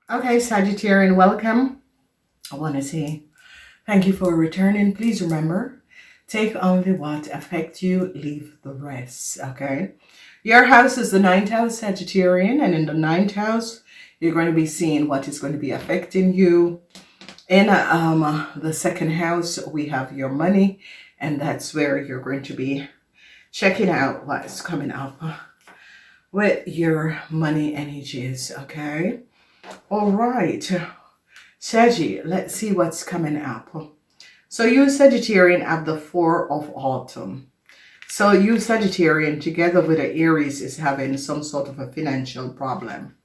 Okay, Sagittarian, welcome. I want to say thank you for returning. Please remember, take only what affects you, leave the rest. Okay. Your house is the ninth house, Sagittarian, and in the ninth house, you're going to be seeing what is going to be affecting you. In the second house, we have your money, and that's where you're going to be checking out what's coming up with your money energies. Okay. All right, Saggy, let's see what's coming up. So you Sagittarian have the Four of Autumn. So you Sagittarian together with the Aries is having some sort of a financial problem.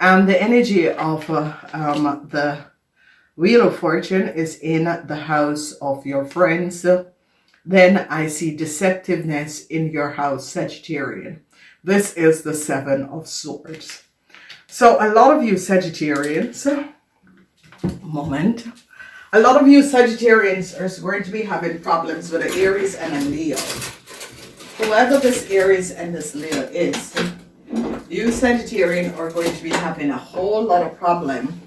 The energy of the Wheel of Fortune is in the house of your friends. Then I see deceptiveness in your house, Sagittarian. This is the Seven of Swords. So a lot of you Sagittarians, a lot of you Sagittarians are going to be having problems with an Aries and a Leo. Whoever this Aries and this Leo is, you Sagittarian are going to be having a whole lot of problem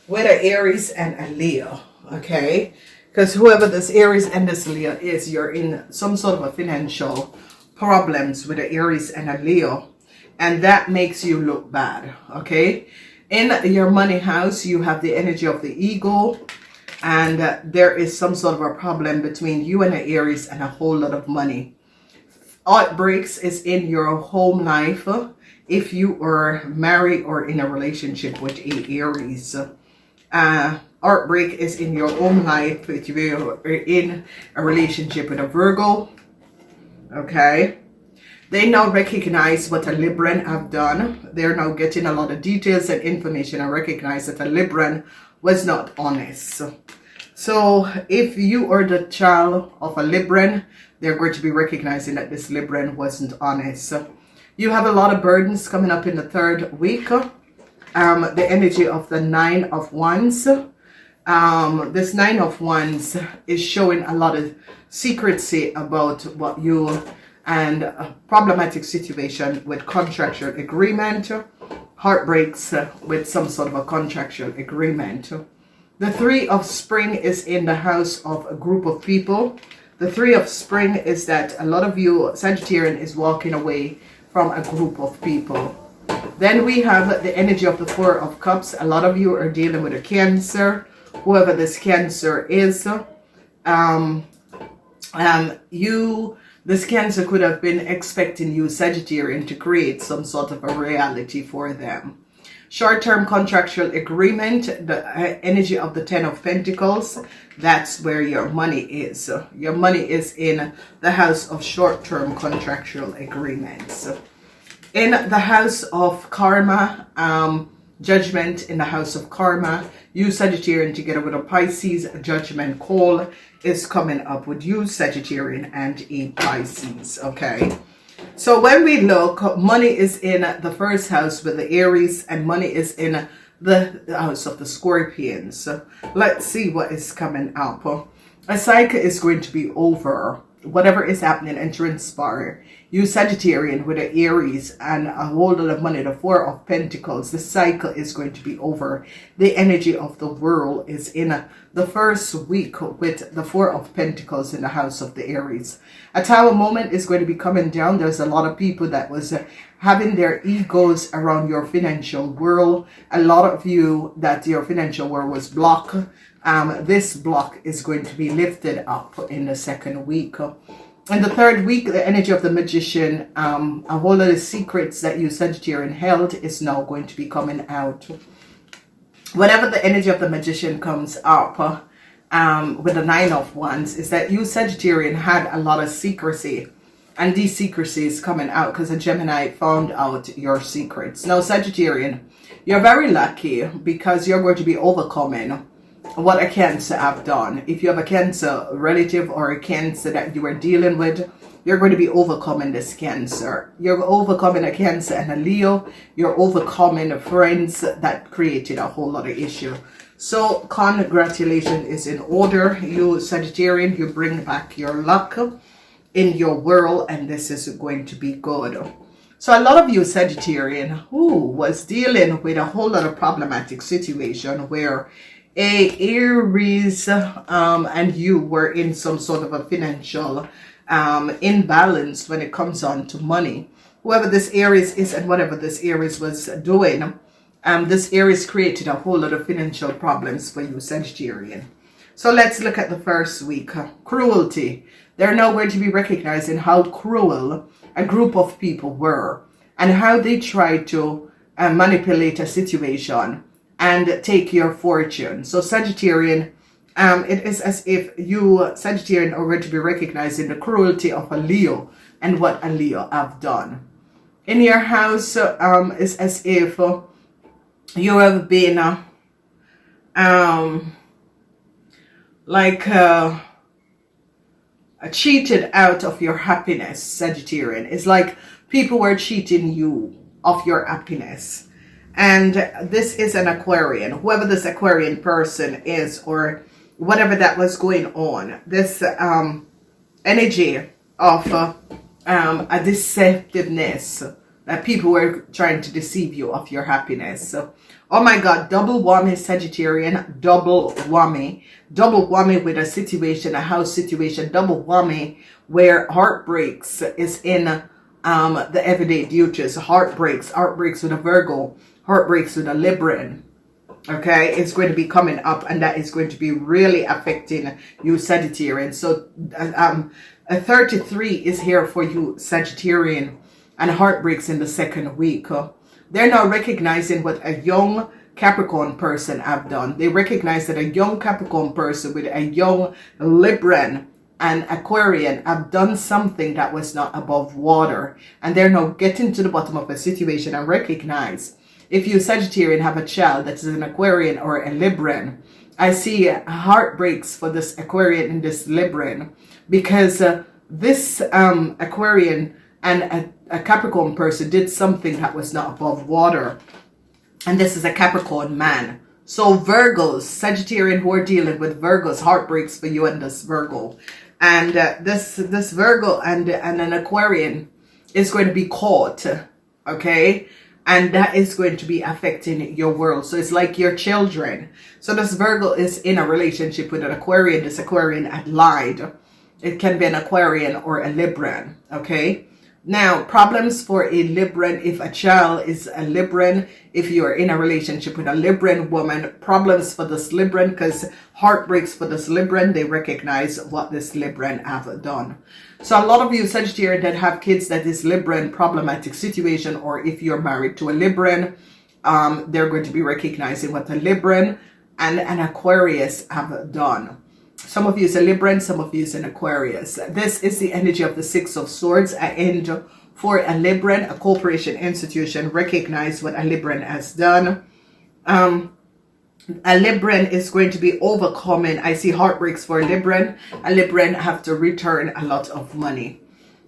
with an Aries and a Leo, okay? Because whoever this Aries and this Leo is, you're in some sort of a financial problems with an Aries and a Leo. And that makes you look bad, okay? In your money house, you have the energy of the ego. And there is some sort of a problem between you and the Aries and a whole lot of money. Outbreaks is in your home life if you are married or in a relationship with a Aries. Heartbreak is in your own life if you are in a relationship with a Virgo, okay? They now recognize what a Libran have done. They're now getting a lot of details and information and recognize that a Libran was not honest. So if you are the child of a Libran, they're going to be recognizing that this Libran wasn't honest. You have a lot of burdens coming up in the third week. The energy of the Nine of Wands. This Nine of Wands is showing a lot of secrecy about what you and a problematic situation with contractual agreement, heartbreaks with some sort of a contractual agreement. The Three of Spring is in the house of a group of people. The Three of Spring is that a lot of you Sagittarian is walking away from a group of people. Then we have the energy of the Four of Cups. A lot of you are dealing with a Cancer, whoever this Cancer is. This Cancer could have been expecting you, Sagittarian, to create some sort of a reality for them. Short-term contractual agreement, the energy of the Ten of Pentacles, that's where your money is. Your money is in the house of short-term contractual agreements. In the house of Karma, Judgment in the house of Karma, you Sagittarian together with a Pisces, Judgment call is coming up with you Sagittarian and a Pisces, okay? So when we look, money is in the first house with the Aries and money is in the house of the Scorpions. So let's see what is coming up. A cycle is going to be over. Whatever is happening and transpire. You Sagittarian with the Aries and a whole lot of money, the Four of Pentacles, the cycle is going to be over. The energy of the world is in the first week with the Four of Pentacles in the house of the Aries. A Tower moment is going to be coming down. There's a lot of people that was having their egos around your financial world. A lot of you that your financial world was blocked. This block is going to be lifted up in the second week. In the third week, the energy of the Magician, a whole lot of secrets that you Sagittarian held is now going to be coming out. Whenever the energy of the Magician comes up with the Nine of Wands, is that you Sagittarian had a lot of secrecy. And these secrecies coming out because a Gemini found out your secrets. Now, Sagittarian, you're very lucky because you're going to be overcoming what a Cancer have done. If you have a Cancer relative or a Cancer that you are dealing with, you're going to be overcoming this Cancer. You're overcoming a Cancer and a Leo. You're overcoming friends that created a whole lot of issue. So congratulations is in order. You Sagittarian, you bring back your luck in your world and this is going to be good. So a lot of you Sagittarian who was dealing with a whole lot of problematic situation where a Aries and you were in some sort of a financial imbalance when it comes on to money. Whoever this Aries is and whatever this Aries was doing, this Aries created a whole lot of financial problems for you Sagittarian. So let's look at the first week. Cruelty. They're now going to be recognizing how cruel a group of people were and how they tried to manipulate a situation and take your fortune. So Sagittarian, it is as if you Sagittarian are going to be recognizing the cruelty of a Leo and what a Leo have done. In your house, is as if you have been cheated out of your happiness, Sagittarian. It's like people were cheating you of your happiness. And this is an Aquarian. Whoever this Aquarian person is or whatever that was going on, this energy of a deceptiveness, that people were trying to deceive you of your happiness. So, oh my God, double whammy Sagittarian, double whammy with a situation, a house situation, double whammy where heartbreaks is in the everyday duties, heartbreaks with a Virgo, heartbreaks with a Libran. Okay, it's going to be coming up and that is going to be really affecting you Sagittarian. So a 33 is here for you Sagittarian and heartbreaks in the second week. They're now recognizing what a young Capricorn person have done. They recognize that a young Capricorn person with a young Libran and Aquarian have done something that was not above water. And they're now getting to the bottom of a situation and recognize if you Sagittarian have a child that is an Aquarian or a Libran. I see heartbreaks for this Aquarian and this Libran because this Aquarian and a Capricorn person did something that was not above water. And this is a Capricorn man. So Virgos, Sagittarian who are dealing with Virgos, heartbreaks for you and this Virgo. And this Virgo and an Aquarian is going to be caught, okay? And that is going to be affecting your world. So it's like your children. So this Virgo is in a relationship with an Aquarian. This Aquarian had lied. It can be an Aquarian or a Libran, okay? Now, problems for a Libran, if a child is a Libran, if you're in a relationship with a Libran woman, problems for this Libran, because heartbreaks for this Libran, they recognize what this Libran have done. So a lot of you Sagittarius that have kids that is Libran problematic situation, or if you're married to a Libran, they're going to be recognizing what a Libran and an Aquarius have done. Some of you is a Libran, some of you is an Aquarius. This is the energy of the Six of Swords. And for a Libran, a corporation institution, recognize what a Libran has done. A Libran is going to be overcoming. I see heartbreaks for a Libran. A Libran have to return a lot of money.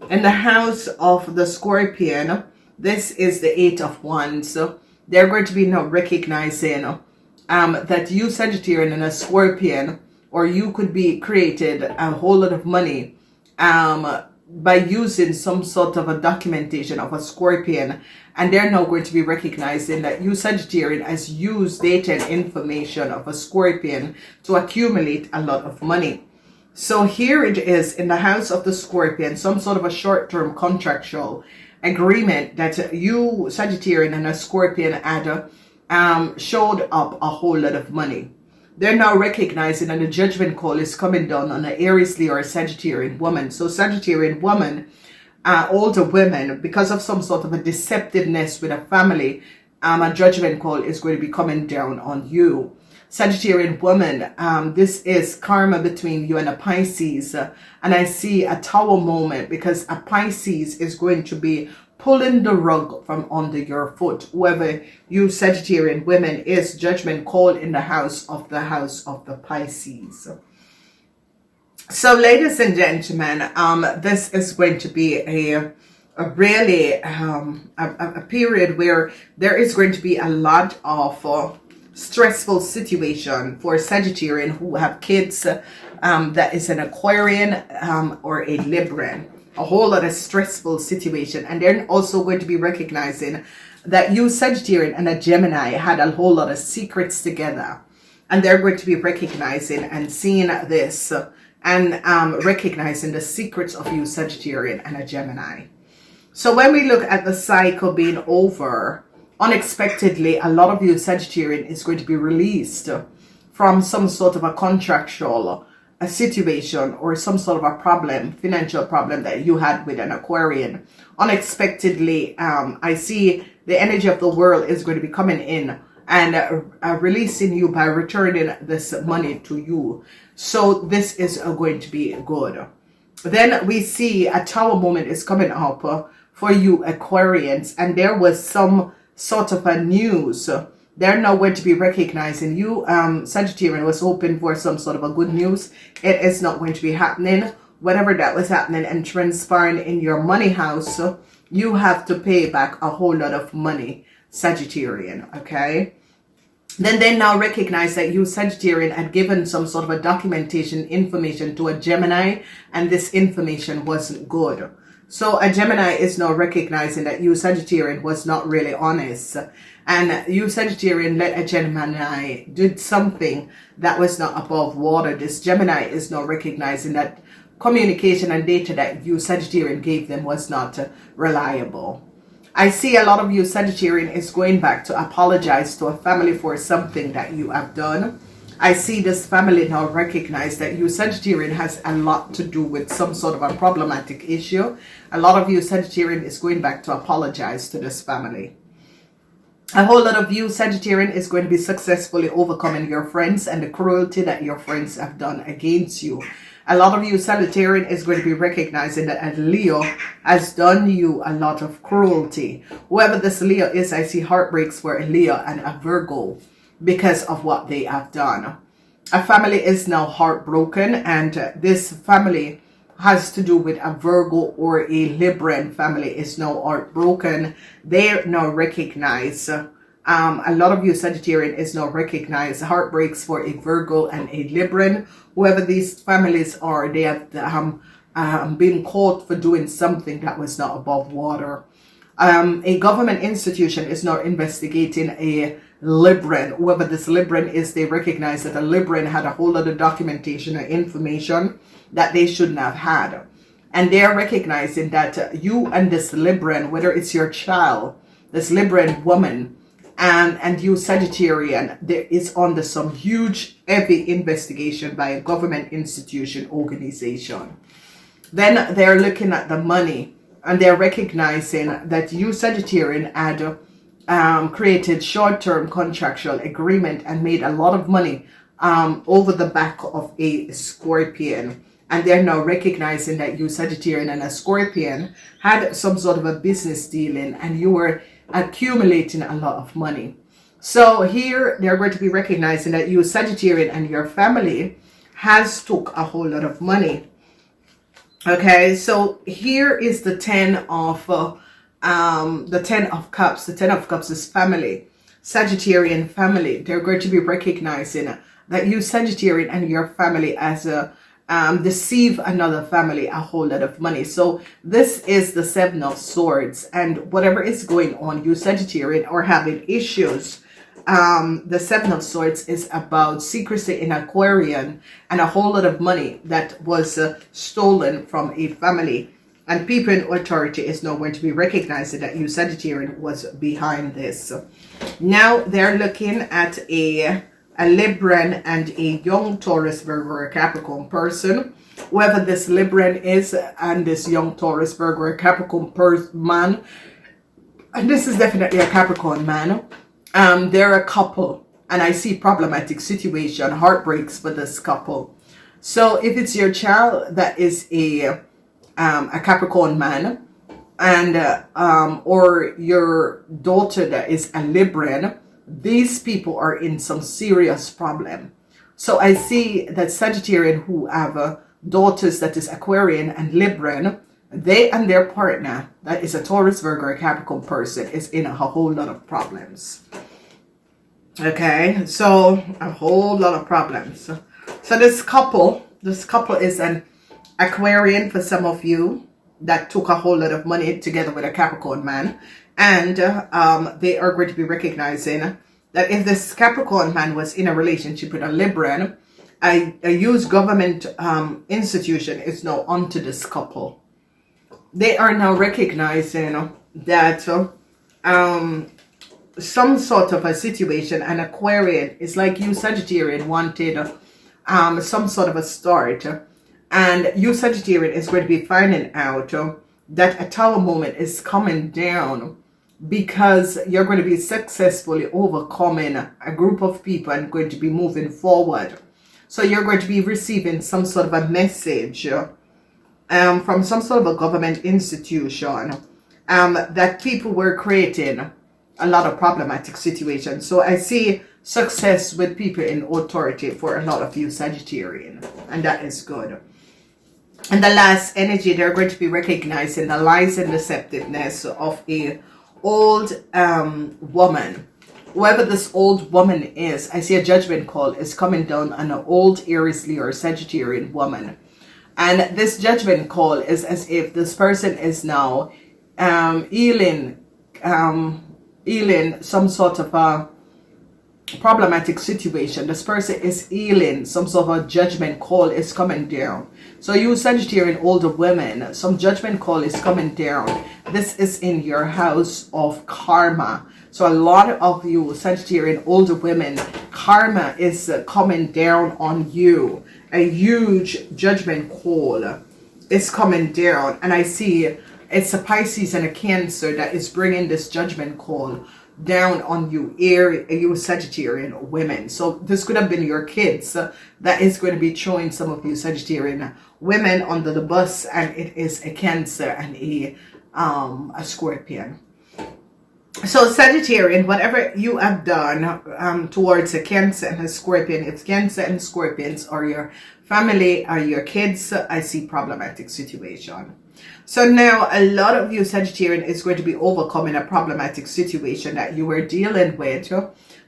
In the house of the Scorpion, this is the Eight of Wands. So they're going to be now recognizing that you Sagittarius and a Scorpion, or you could be created a whole lot of money by using some sort of a documentation of a Scorpion. And they're now going to be recognizing that you Sagittarian has used data and information of a Scorpion to accumulate a lot of money. So here it is in the house of the Scorpion, some sort of a short-term contractual agreement that you Sagittarian and a Scorpion had showed up a whole lot of money. They're now recognizing that the judgment call is coming down on an Aries, Leo, or Sagittarian woman. So Sagittarian woman, older women, because of some sort of a deceptiveness with a family, a judgment call is going to be coming down on you. Sagittarian woman, this is karma between you and a Pisces. And I see a tower moment because a Pisces is going to be pulling the rug from under your foot. Whoever you Sagittarian women is, judgment called in the house of the Pisces. So ladies and gentlemen, this is going to be a really a period where there is going to be a lot of stressful situation for Sagittarian who have kids that is an Aquarian or a Libran. a whole lot of stressful situation. And they're also going to be recognizing that you, Sagittarian, and a Gemini had a whole lot of secrets together. And they're going to be recognizing and seeing this and recognizing the secrets of you, Sagittarian, and a Gemini. So when we look at the cycle being over, unexpectedly, a lot of you, Sagittarian, is going to be released from some sort of a contractual situation or some sort of a problem, financial problem that you had with an Aquarian. Unexpectedly, I see the energy of the world is going to be coming in and releasing you by returning this money to you. So this is going to be good. Then we see a Tower moment is coming up for you, Aquarians, and there was some sort of a news. They're now going to be recognizing you. Sagittarian was hoping for some sort of a good news. It is not going to be happening. Whatever that was happening and transpiring in your money house, you have to pay back a whole lot of money, Sagittarian, okay? Then they now recognize that you, Sagittarian, had given some sort of a documentation information to a Gemini, and this information wasn't good. So a Gemini is now recognizing that you, Sagittarian, was not really honest. And you, Sagittarian, let a Gemini did something that was not above water. This Gemini is now recognizing that communication and data that you, Sagittarian, gave them was not reliable. I see a lot of you, Sagittarian, is going back to apologize to a family for something that you have done. I see this family now recognize that you, Sagittarian, has a lot to do with some sort of a problematic issue. A lot of you, Sagittarian, is going back to apologize to this family. A whole lot of you, Sagittarian, is going to be successfully overcoming your friends and the cruelty that your friends have done against you. A lot of you, Sagittarian, is going to be recognizing that a Leo has done you a lot of cruelty. Whoever this Leo is, I see heartbreaks for a Leo and a Virgo because of what they have done. A family is now heartbroken, and this family has to do with a Virgo or a Libran family is now heartbroken. They now recognize, a lot of you, Sagittarian, is now recognize heartbreaks for a Virgo and a Libran. Whoever these families are, they have been caught for doing something that was not above water. A government institution is now investigating a Libran. Whoever this Libran is, they recognize that a Libran had a whole lot of documentation or information that they shouldn't have had. And they're recognizing that you and this Libran, whether it's your child, this Libran woman, and you, Sagittarian, there is under some huge, heavy investigation by a government institution, organization. Then they're looking at the money, and they're recognizing that you, Sagittarian, had created short-term contractual agreement and made a lot of money over the back of a Scorpion. And they're now recognizing that you, Sagittarian, and a Scorpion had some sort of a business dealing, and you were accumulating a lot of money. So here they're going to be recognizing that you, Sagittarian, and your family has took a whole lot of money. Okay, so here is the Ten of Cups. The Ten of Cups is family, Sagittarian family. They're going to be recognizing that you, Sagittarian, and your family as a deceive another family a whole lot of money. So this is the Seven of Swords, and whatever is going on, you, Sagittarian, are having issues. The Seven of Swords is about secrecy in Aquarian and a whole lot of money that was stolen from a family. And people in authority is now going to be recognizing that you, Sagittarian, was behind this. Now they're looking at a Libran and a young Taurus, Virgo, or Capricorn person. Whoever this Libran is and this young Taurus, Virgo, or Capricorn man, and this is definitely a Capricorn man, they're a couple, and I see problematic situation, heartbreaks for this couple. So if it's your child that is a Capricorn man, and or your daughter that is a Libran, these people are in some serious problem. So I see that Sagittarian who have daughters that is Aquarian and Libran, they and their partner that is a Taurus, Virgo, or Capricorn person is in a whole lot of problems. Okay, so a whole lot of problems. So this couple is an Aquarian for some of you. that took a whole lot of money together with a Capricorn man. And they are going to be recognizing that if this Capricorn man was in a relationship with a Libran, a huge government institution is now onto this couple. They are now recognizing that some sort of a situation, an Aquarian, is like you Sagittarian wanted some sort of a start, and you Sagittarian is going to be finding out that a tower moment is coming down, because you're going to be successfully overcoming a group of people and going to be moving forward. So you're going to be receiving some sort of a message from some sort of a government institution that people were creating a lot of problematic situations. So I see success with people in authority for a lot of you Sagittarian, and that is good. And the last energy, they're going to be recognizing the lies and deceptiveness of a old woman. Whoever this old woman is, I see a judgment call is coming down on an old Aries, Leo, or Sagittarian woman. And this judgment call is as if this person is now healing some sort of a problematic situation. This person is healing some sort of a judgment call is coming down. So you Sagittarian older women, some judgment call is coming down. This is in your house of karma. So a lot of you Sagittarian older women, karma is coming down on you. A huge judgment call is coming down, and I see it's a Pisces and a Cancer that is bringing this judgment call down on you, you Sagittarian women. So this could have been your kids that is going to be throwing some of you Sagittarian women under the bus, and it is a Cancer and a Scorpion. So Sagittarian, whatever you have done towards a Cancer and a Scorpion, if Cancer and Scorpions are your family, are your kids, I see problematic situation. So now a lot of you Sagittarian is going to be overcoming a problematic situation that you were dealing with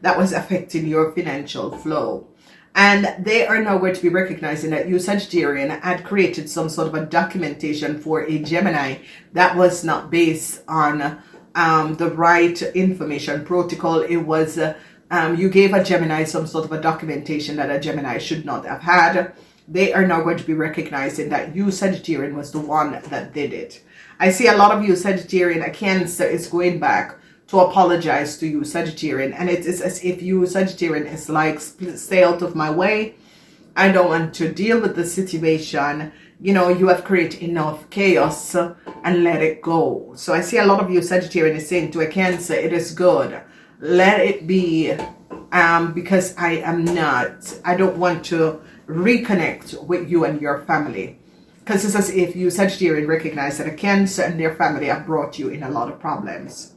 that was affecting your financial flow. And they are now going to be recognizing that you Sagittarian had created some sort of a documentation for a Gemini that was not based on the right information protocol. It was you gave a Gemini some sort of a documentation that a Gemini should not have had. They are now going to be recognizing that you Sagittarian was the one that did it. I see a lot of you Sagittarian, a Cancer is going back to apologize to you Sagittarian, and it is as if you Sagittarian is like, stay out of my way, I don't want to deal with the situation. You know, you have created enough chaos and let it go. So I see a lot of you Sagittarian is saying to a Cancer, it is good, let it be, because I don't want to reconnect with you and your family. Because it's as if you Sagittarian recognize that a Cancer and their family have brought you in a lot of problems.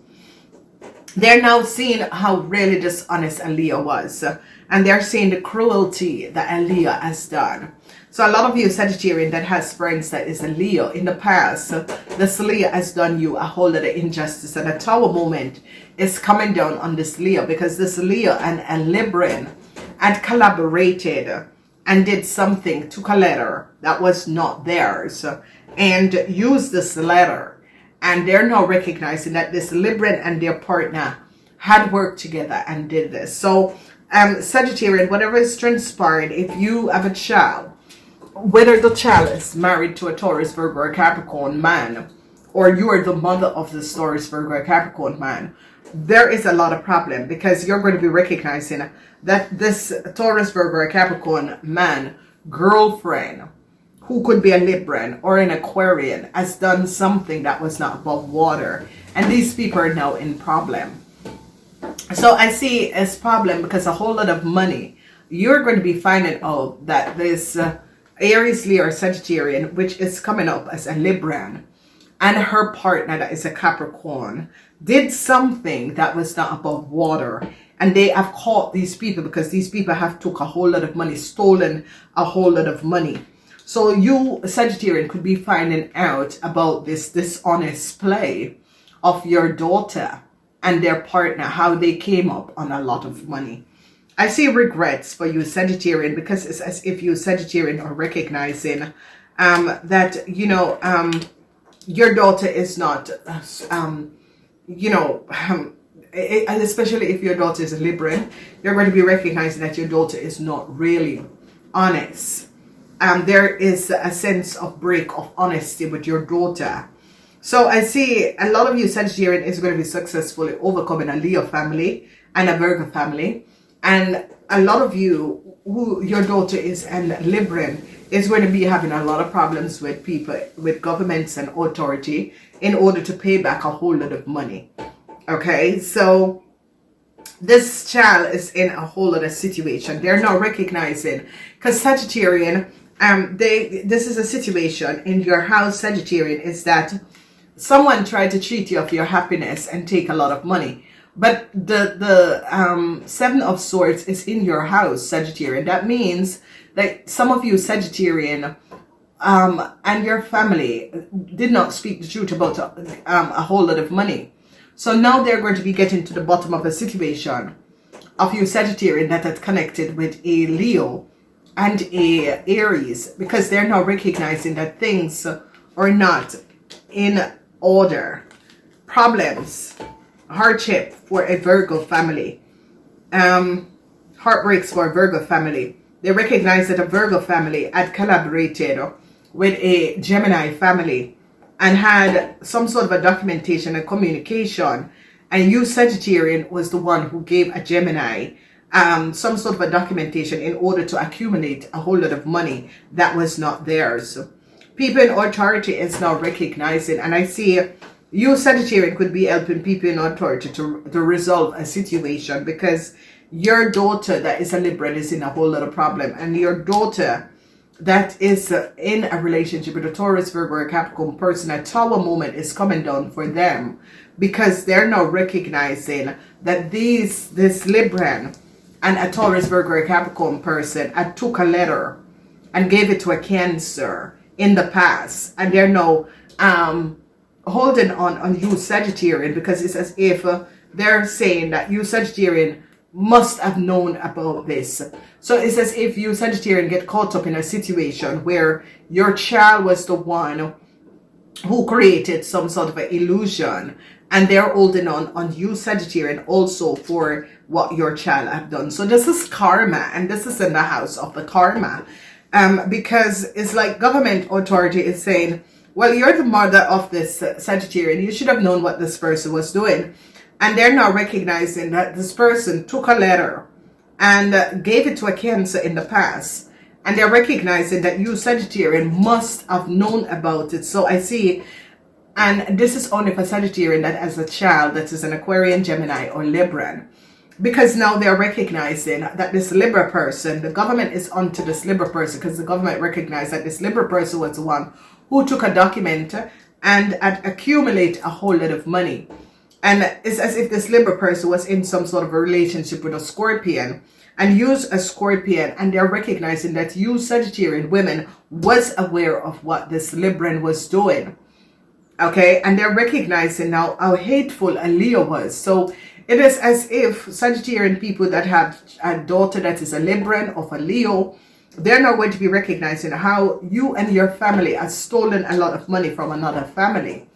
They're now seeing how really dishonest a Leo was, and they're seeing the cruelty that a Leo has done. So a lot of you Sagittarian that has friends that is a Leo in the past, this Leo has done you a whole lot of injustice, and a tower moment is coming down on this Leo, because this Leo and a Libran had collaborated and did something, took a letter that was not theirs and used this letter, and they're now recognizing that this Libran and their partner had worked together and did this. So Sagittarian, whatever is transpired, if you have a child, whether the child is married to a Taurus, Virgo, or Capricorn man, or you are the mother of this Taurus, Virgo, or Capricorn man, there is a lot of problem, because you're going to be recognizing that this Taurus, Virgo, or Capricorn man, girlfriend, who could be a Libran or an Aquarian, has done something that was not above water, and these people are now in problem. So I see as problem because a whole lot of money, you're going to be finding out that this Aries, Leo, or Sagittarian, which is coming up as a Libran, and her partner that is a Capricorn, did something that was not above water, and they have caught these people because these people have took a whole lot of money, stolen a whole lot of money. So you Sagittarian could be finding out about this dishonest play of your daughter and their partner, how they came up on a lot of money. I see regrets for you Sagittarian, because it's as if you Sagittarian are recognizing that, you know, your daughter is not, you know, and especially if your daughter is a Libran, you're going to be recognizing that your daughter is not really honest. There is a sense of break of honesty with your daughter. So I see a lot of you Sagittarian is going to be successfully overcoming a Leo family and a Virgo family. And a lot of you who your daughter is an Libran is going to be having a lot of problems with people, with governments and authority in order to pay back a whole lot of money. Okay, so this child is in a whole lot of situation. They're not recognizing, because Sagittarian, this is a situation in your house, Sagittarian, is that someone tried to cheat you of your happiness and take a lot of money. But the Seven of Swords is in your house, Sagittarian. That means that some of you Sagittarian and your family did not speak the truth about a whole lot of money. So now they're going to be getting to the bottom of a situation of you Sagittarian that is connected with a Leo and a Aries, because they're now recognizing that things are not in order. Problems, hardship for a Virgo family, heartbreaks for a Virgo family. They recognize that a Virgo family had collaborated with a Gemini family and had some sort of a documentation and communication, and you Sagittarian was the one who gave a Gemini some sort of a documentation in order to accumulate a whole lot of money that was not theirs. People in authority is now recognizing, and I see you Sagittarian could be helping people in authority to resolve a situation, because your daughter that is a Libra is in a whole lot of problem, and your daughter that is in a relationship with a Taurus, Virgo, or Capricorn person, a tower moment is coming down for them, because they're now recognizing that this Libran and a Taurus, Virgo, or Capricorn person took a letter and gave it to a Cancer in the past, and they're now holding on you Sagittarian, because it's as if they're saying that you Sagittarian must have known about this. So it's as if you Sagittarian get caught up in a situation where your child was the one who created some sort of an illusion, and they're holding on you Sagittarian also for what your child have done. So this is karma, and this is in the house of the karma, because it's like government authority is saying, well, you're the mother of this Sagittarian, you should have known what this person was doing. And they're now recognizing that this person took a letter and gave it to a Cancer in the past, and they're recognizing that you Sagittarian must have known about it. So I see, and this is only for Sagittarian that has a child that is an Aquarian, Gemini, or Libran, because now they're recognizing that this Libra person, the government is onto this Libra person, because the government recognized that this Libra person was the one who took a document and had accumulated a whole lot of money. And it's as if this Libra person was in some sort of a relationship with a Scorpion and used a Scorpion, and they're recognizing that you Sagittarian women was aware of what this Libran was doing. Okay, and they're recognizing now how hateful a Leo was. So it is as if Sagittarian people that have a daughter that is a Libran of a Leo, they're now going to be recognizing how you and your family have stolen a lot of money from another family.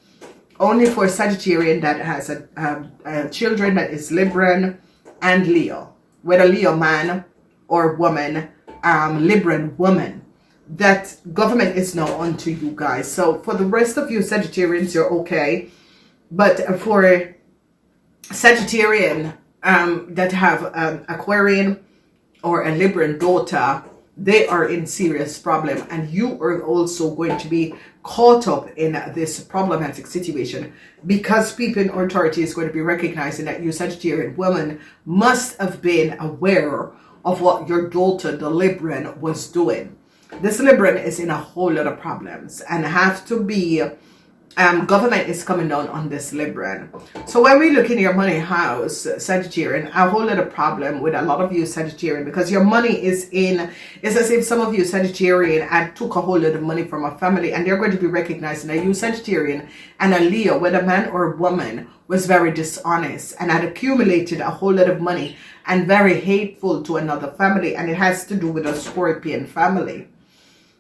Only for Sagittarian that has a children that is Libran and Leo, whether Leo man or woman, Libran woman, that government is now onto you guys. So for the rest of you Sagittarians, you're okay, but for Sagittarian that have Aquarian or a Libran daughter, they are in serious problem, and you are also going to be caught up in this problematic situation, because people in authority is going to be recognizing that you Sagittarian woman must have been aware of what your daughter, the Libran, was doing. This Libran is in a whole lot of problems and have to be government is coming down on this Libran. So when we look in your money house, Sagittarian, a whole lot of problem with a lot of you Sagittarian, because your money is in, it's as if some of you Sagittarian had took a whole lot of money from a family, and they're going to be recognizing that you Sagittarian and a Leo, whether man or woman, was very dishonest and had accumulated a whole lot of money and very hateful to another family, and it has to do with a Scorpion family.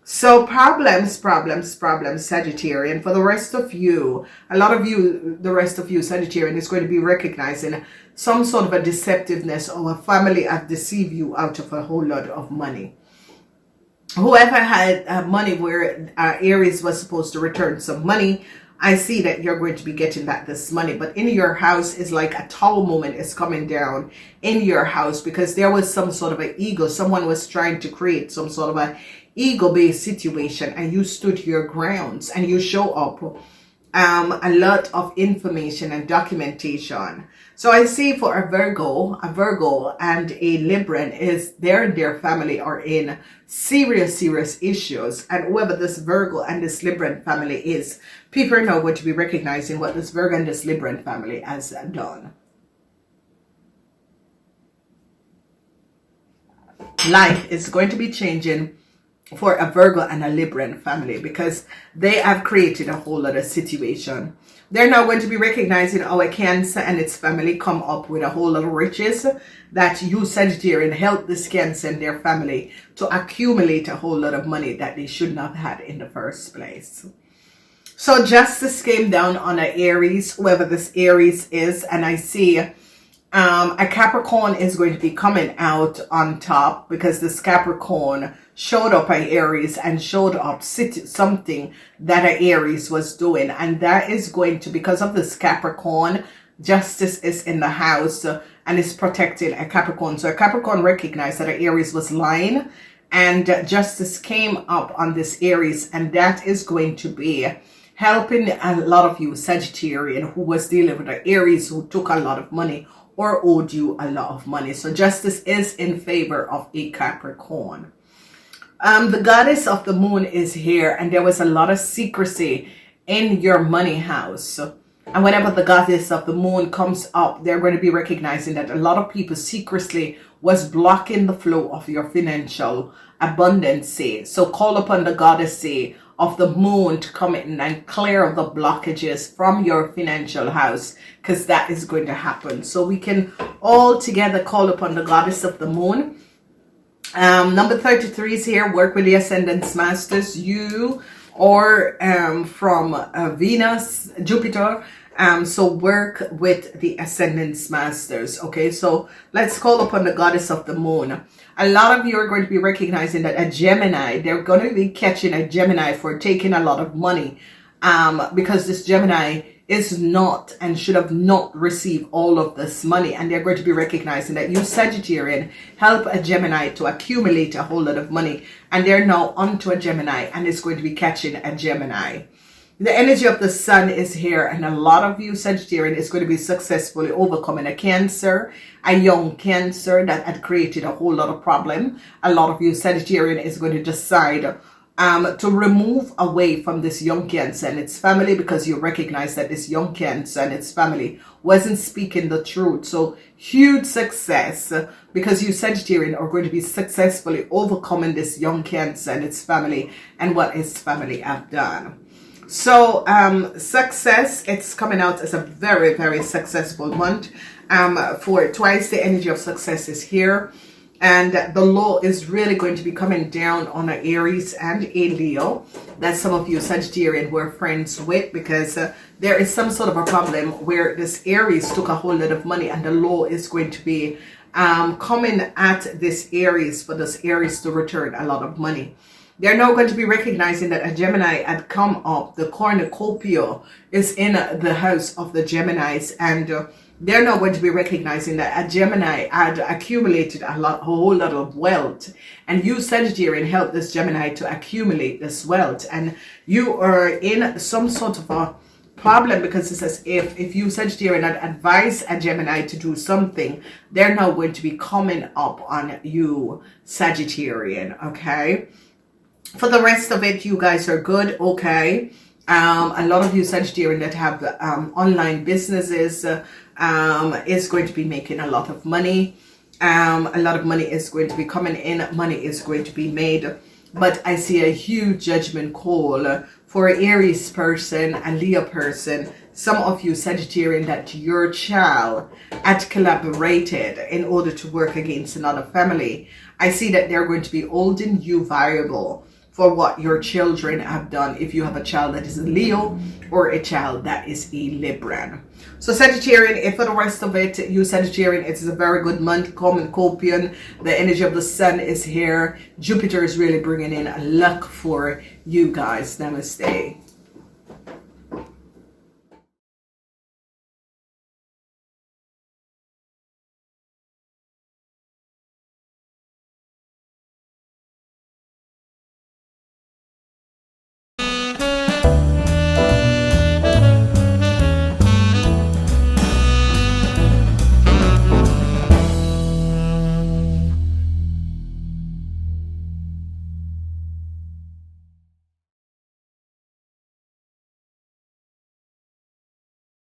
So problems, Sagittarian. For the rest of you, a lot of you, the rest of you, Sagittarian, is going to be recognizing some sort of a deceptiveness, or a family have deceived you out of a whole lot of money. Whoever had money where Aries was supposed to return some money, I see that you're going to be getting back this money. But in your house is like a tower moment is coming down in your house, because there was some sort of an ego. Someone was trying to create some sort of a ego-based situation, and you stood your grounds and you show up a lot of information and documentation. So I see for a Virgo and a Libran is their family are in serious issues, and whoever this Virgo and this Libran family is, people are now going to be recognizing what this Virgo and this Libran family has done. Life is going to be changing for a Virgo and a Libran family, because they have created a whole other situation. They're now going to be recognizing our Cancer and its family come up with a whole lot of riches that you, Sagittarian, help this Cancer and their family to accumulate a whole lot of money that they should not have had in the first place. So justice came down on an Aries, whoever this Aries is, and I see a Capricorn is going to be coming out on top, because this Capricorn showed up at Aries and showed up something that an Aries was doing, and that is going to, because of this Capricorn, justice is in the house and is protecting a Capricorn. So a Capricorn recognized that an Aries was lying, and justice came up on this Aries, and that is going to be helping a lot of you, Sagittarian, who was dealing with an Aries who took a lot of money or owed you a lot of money. So justice is in favor of a Capricorn. The goddess of the moon is here, and there was a lot of secrecy in your money house. And whenever the goddess of the moon comes up, they're going to be recognizing that a lot of people secretly was blocking the flow of your financial abundance. So call upon the goddess of the moon to come in and clear the blockages from your financial house, because that is going to happen. So we can all together call upon the goddess of the moon. Number 33 is here. Work with the Ascendance Masters. You or from Venus, Jupiter. So work with the Ascendance Masters. Okay, so let's call upon the goddess of the moon. A lot of you are going to be recognizing that a Gemini, they're going to be catching a Gemini for taking a lot of money, because this Gemini is not and should have not received all of this money, and they're going to be recognizing that you, Sagittarian, help a Gemini to accumulate a whole lot of money, and they're now onto a Gemini and it's going to be catching a Gemini. The energy of the sun is here, and a lot of you, Sagittarian, is going to be successfully overcoming a Cancer, a young Cancer that had created a whole lot of problem. A lot of you, Sagittarian, is going to decide to remove away from this young Cancer and its family, because you recognize that this young Cancer and its family wasn't speaking the truth. So huge success, because you, Sagittarian, are going to be successfully overcoming this young Cancer and its family and what its family have done. So success, it's coming out as a very successful month. For twice the energy of success is here, and the law is really going to be coming down on an Aries and a Leo that some of you, Sagittarian, were friends with, because there is some sort of a problem where this Aries took a whole lot of money, and the law is going to be coming at this Aries for this Aries to return a lot of money. They're now going to be recognizing that a Gemini had come up. The cornucopia is in the house of the Geminis, and they're now going to be recognizing that a Gemini had accumulated a whole lot of wealth, and you, Sagittarian, helped this Gemini to accumulate this wealth, and you are in some sort of a problem, because it says if you, Sagittarian, had advised a Gemini to do something, they're now going to be coming up on you, Sagittarian. Okay, for the rest of it, you guys are good. Okay, a lot of you, Sagittarian, that have online businesses is going to be making a lot of money. A lot of money is going to be coming in. Money is going to be made. But I see a huge judgment call for an Aries person, a Leo person. Some of you, Sagittarian, that your child had collaborated in order to work against another family. I see that they're going to be holding you variable for what your children have done, if you have a child that is a Leo or a child that is a Libran. So Sagittarian, if for the rest of it, you Sagittarian, it is a very good month. Copian, the energy of the sun is here. Jupiter is really bringing in luck for you guys. Namaste.